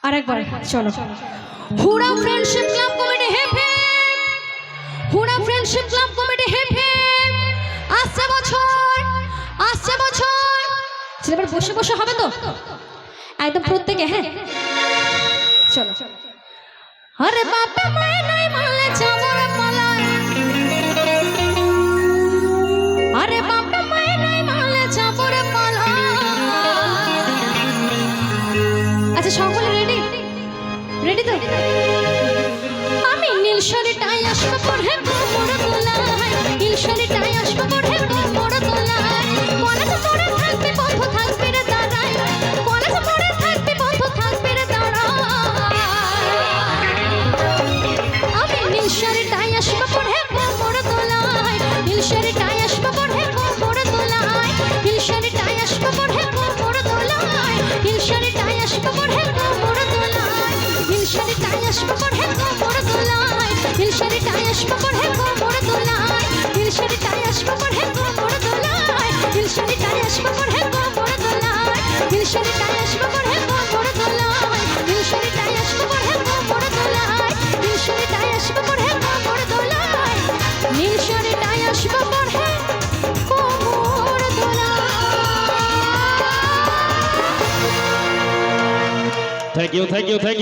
আরেকবার চলো। Hura friendship club committee hep hep, Hura friendship club committee hep hep. আসছে বছর, আসছে বছর। ছেলেবার বসে বসে হবে তো একদম প্রত্যেকে, হ্যাঁ চলো। আরে বাবা মায়ে নাই মানলে চামড়া পালায়, আরে বাবা মায়ে নাই মানলে চামড়া পালায়। আচ্ছা সকলে রেডি? রেডি তো? আমি নীল শাড়িটাই আসবো পরে কোমর দোলায়, নীল শাড়িটাই আসবো পরে কোমর দোলায়। কলেজ পড়ে থাকবি বন্ধু থাকবি রে দাঁড়ায়, কলেজ পড়ে থাকবি বন্ধু থাকবি রে দাঁড়ায়। আমি নীল শাড়িটাই আসবো পরে কোমর দোলায়, নীল শাড়িটাই আসবো পরে কোমর দোলায়, নীল শাড়িটাই আসবো পরে কোমর দোলায়, নীল শাড়িটাই আসবো পরে কোমর দোলায়, নীল শাড়িটাই আসবো পরে কোমর দোলায়, নীল শাড়িটাই আসবো পরে কোমর দোলায়, নীল শাড়িটাই আসবো পরে কোমর দোলায়, নীল শাড়িটাই আসবো পরে কোমর দোলায়, নীল শাড়িটাই আসবো পরে কোমর দোলায়, নীল শাড়িটাই আসবো পরে কোমর দোলায়, নীল শাড়িটাই আসবো পরে কোমর দোলায়, নীল শাড়িটাই আসবো পরে কোমর দোলায়। Thank you, thank you, thank you.